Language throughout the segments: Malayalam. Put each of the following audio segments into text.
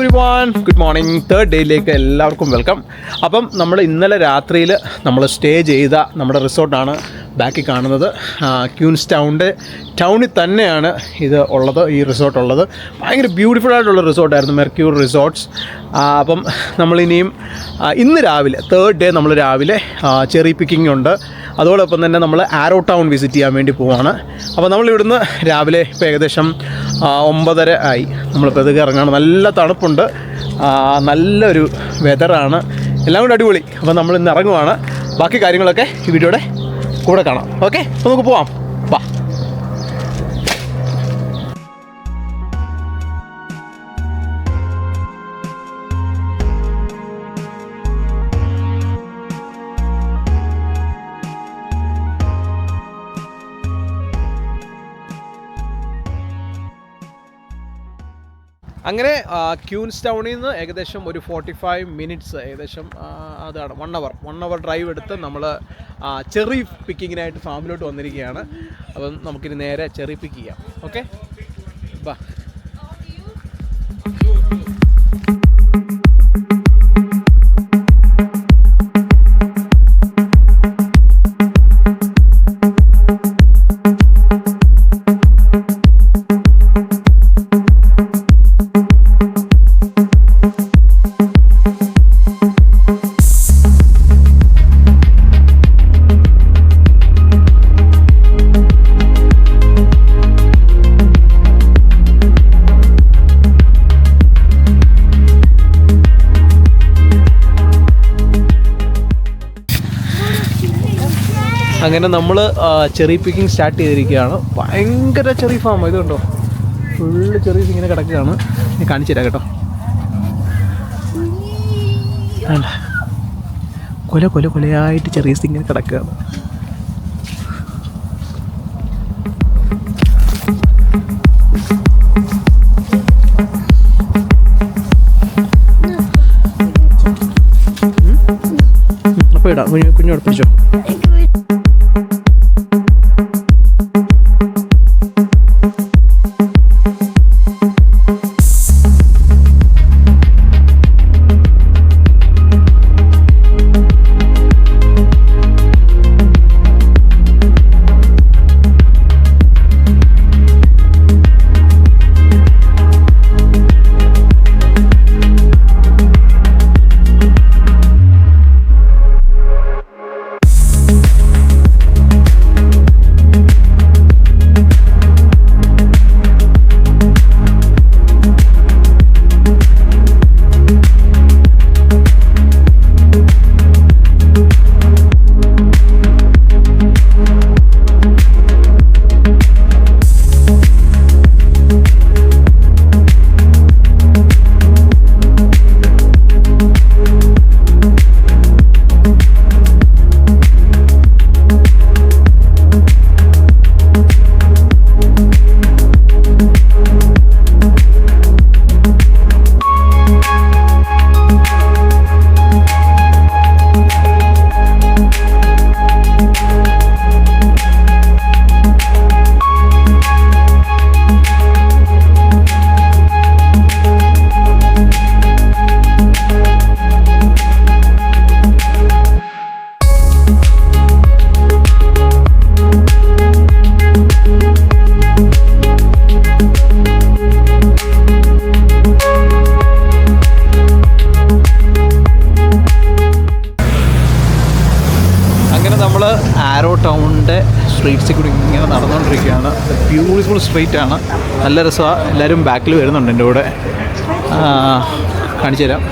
Everyone, good morning. തേർഡ് ഡേയിലേക്ക് എല്ലാവർക്കും വെൽക്കം. അപ്പം നമ്മൾ ഇന്നലെ രാത്രിയിൽ നമ്മൾ സ്റ്റേ ചെയ്ത നമ്മുടെ റിസോർട്ടാണ് ബാക്കി കാണുന്നത്. ക്യൂൻസ് ടൗണിൽ തന്നെയാണ് ഇത് ഉള്ളത്, ഈ റിസോർട്ട് ഉള്ളത്. ഭയങ്കര ബ്യൂട്ടിഫുൾ ആയിട്ടുള്ള റിസോർട്ടായിരുന്നു, മെർക്യൂർ റിസോർട്ട്സ്. അപ്പം നമ്മളിനിയും ഇന്ന് രാവിലെ തേർഡ് ഡേ നമ്മൾ രാവിലെ ചെറി പിക്കിംഗ് ഉണ്ട്. അതോടൊപ്പം തന്നെ നമ്മൾ ആരോ ടൗൺ വിസിറ്റ് ചെയ്യാൻ വേണ്ടി പോവാണ്. അപ്പോൾ നമ്മളിവിടുന്ന് രാവിലെ ഇപ്പോൾ ഏകദേശം 9:30 ആയി. നമ്മളിപ്പോൾ ഇതൊക്കെ ഇറങ്ങാണ്. നല്ല തണുപ്പുണ്ട്, നല്ലൊരു വെതറാണ്, എല്ലാം കൂടെ അടിപൊളി. അപ്പോൾ നമ്മളിന്ന് ഇറങ്ങുവാണ്. ബാക്കി കാര്യങ്ങളൊക്കെ ഈ വീഡിയോയുടെ കൂടെ കാണാം. ഓക്കെ, അപ്പോൾ നമുക്ക് പോവാം. വാ. അങ്ങനെ ക്യൂൻസ് ടൗണിൽ നിന്ന് ഏകദേശം ഒരു 45 മിനിറ്റ്സ്, ഏകദേശം അതാണ് 1 അവർ ഡ്രൈവ് എടുത്ത് നമ്മൾ ചെറി പിക്കിങ്ങിനായിട്ട് ഫാമിലോട്ട് വന്നിരിക്കുകയാണ്. അപ്പം നമുക്കിനി നേരെ ചെറി പിക്ക് ചെയ്യാം. ഓക്കെ, ബാ. അങ്ങനെ നമ്മൾ ചെറി പിക്കിങ് സ്റ്റാർട്ട് ചെയ്തിരിക്കുകയാണ്. ഭയങ്കര ചെറി ഫാം ഇതുണ്ടോ, ഫുള്ള് ചെറീസ് ഇങ്ങനെ കിടക്കുകയാണ്. ഞാൻ കാണിച്ചു തരാം കേട്ടോ. കൊലയായിട്ട് ചെറീസ് ഇങ്ങനെ കിടക്കുകയാണ്. അപ്പോൾ ഇടാം, കുഞ്ഞോട് പിടിച്ചോ. നമ്മൾ ആരോ ടൗണിൻ്റെ സ്ട്രീറ്റ്സിൽ കൂടി ഇങ്ങനെ നടന്നുകൊണ്ടിരിക്കുകയാണ്. ബ്യൂട്ടിഫുൾ സ്ട്രീറ്റാണ്, നല്ല രസമാണ്. എല്ലാവരും ബാക്കിൽ വരുന്നുണ്ട് എൻ്റെ കൂടെ, കാണിച്ചു തരാം.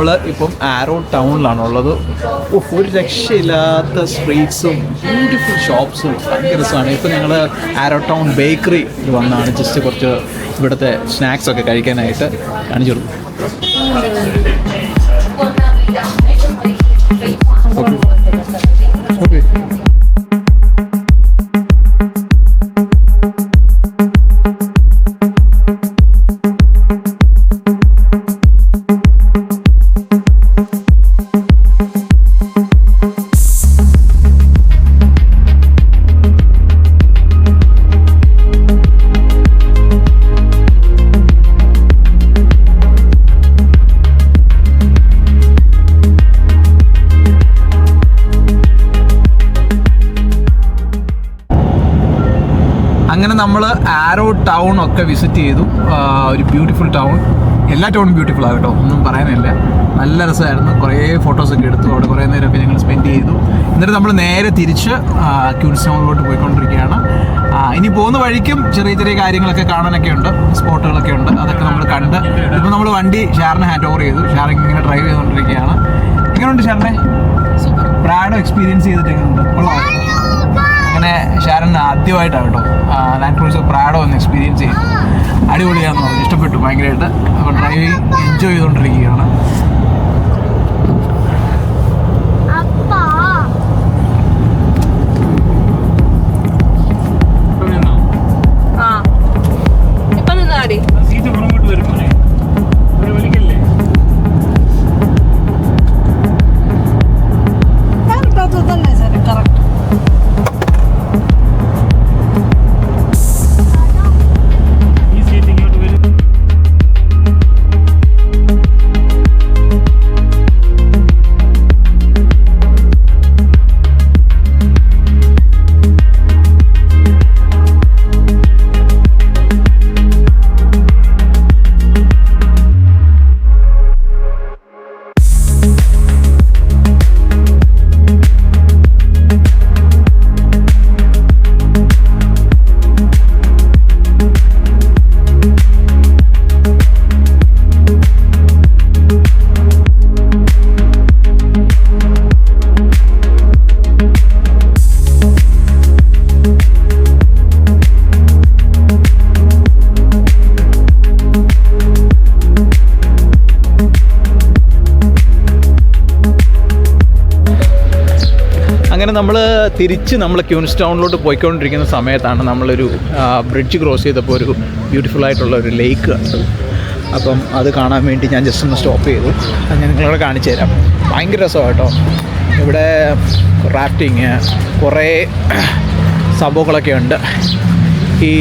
നമ്മൾ ഇപ്പം ആരോ ടൗണിലാണുള്ളത്. ഒരു രക്ഷയില്ലാത്ത സ്ട്രീറ്റ്സും ബ്യൂട്ടിഫുൾ ഷോപ്സും ഭയങ്കര രസമാണ്. ഇപ്പം ഞങ്ങൾ ആരോ ടൗൺ ബേക്കറി വന്നാണ് ജസ്റ്റ് കുറച്ച് ഇവിടുത്തെ സ്നാക്സൊക്കെ കഴിക്കാനായിട്ട് കാണിച്ചു കൊടുക്കും. ഓക്കെ. അങ്ങനെ നമ്മൾ ആരോ ടൗൺ ഒക്കെ വിസിറ്റ് ചെയ്തു. ഒരു ബ്യൂട്ടിഫുൾ ടൗൺ. എല്ലാ ടൗണും ബ്യൂട്ടിഫുൾ ആകട്ടോ, ഒന്നും പറയാനില്ല. നല്ല രസമായിരുന്നു. കുറേ ഫോട്ടോസൊക്കെ എടുത്തു. അവിടെ കുറേ നേരമൊക്കെ ഞങ്ങൾ സ്പെൻഡ് ചെയ്തു. എന്നിട്ട് നമ്മൾ നേരെ തിരിച്ച് ക്യൂൻസ് ടൗണിലോട്ട് പോയിക്കൊണ്ടിരിക്കുകയാണ്. ഇനി പോകുന്ന വഴിക്കും ചെറിയ ചെറിയ കാര്യങ്ങളൊക്കെ കാണാനൊക്കെ ഉണ്ട്, സ്പോട്ടുകളൊക്കെ ഉണ്ട്. അതൊക്കെ നമ്മൾ കണ്ട് ഇപ്പോൾ നമ്മൾ വണ്ടി ഷാറിന് ഹാൻഡ് ഓവർ ചെയ്തു. ഷാർ ഇങ്ങനെ ഡ്രൈവ് ചെയ്തുകൊണ്ടിരിക്കുകയാണ്. എങ്ങനെയുണ്ട് ഷാറിനെ? പ്രാഡോ എക്സ്പീരിയൻസ് ചെയ്തിട്ട് എങ്ങനെയുണ്ട്? കൊള്ളാം. അങ്ങനെ ഷാരൻ ആദ്യമായിട്ടാണ് കേട്ടോ ലാൻഡ് ക്രൂസർ പ്രാഡോ ഒന്ന് എക്സ്പീരിയൻസ് ചെയ്തു. അടിപൊളിയാണെന്ന് പറഞ്ഞു, ഇഷ്ടപ്പെട്ടു ഭയങ്കരമായിട്ട്. അപ്പോൾ ഡ്രൈവിംഗ് എൻജോയ് ചെയ്തുകൊണ്ടിരിക്കുകയാണ്. അങ്ങനെ നമ്മൾ തിരിച്ച് ക്യൂൻസ് ടൗണിലോട്ട് പോയിക്കൊണ്ടിരിക്കുന്ന സമയത്താണ് നമ്മളൊരു ബ്രിഡ്ജ് ക്രോസ് ചെയ്തപ്പോൾ ഒരു ബ്യൂട്ടിഫുൾ ആയിട്ടുള്ള ഒരു ലേക്ക് കണ്ടത്. അപ്പം അത് കാണാൻ വേണ്ടി ഞാൻ ജസ്റ്റ് ഒന്ന് സ്റ്റോപ്പ് ചെയ്തു. അത് ഞാൻ നിങ്ങളോട് കാണിച്ചു തരാം. ഭയങ്കര രസമാണ് കേട്ടോ. ഇവിടെ റാഫ്റ്റിങ് കുറേ സംഭവങ്ങളൊക്കെ ഉണ്ട്. ഈ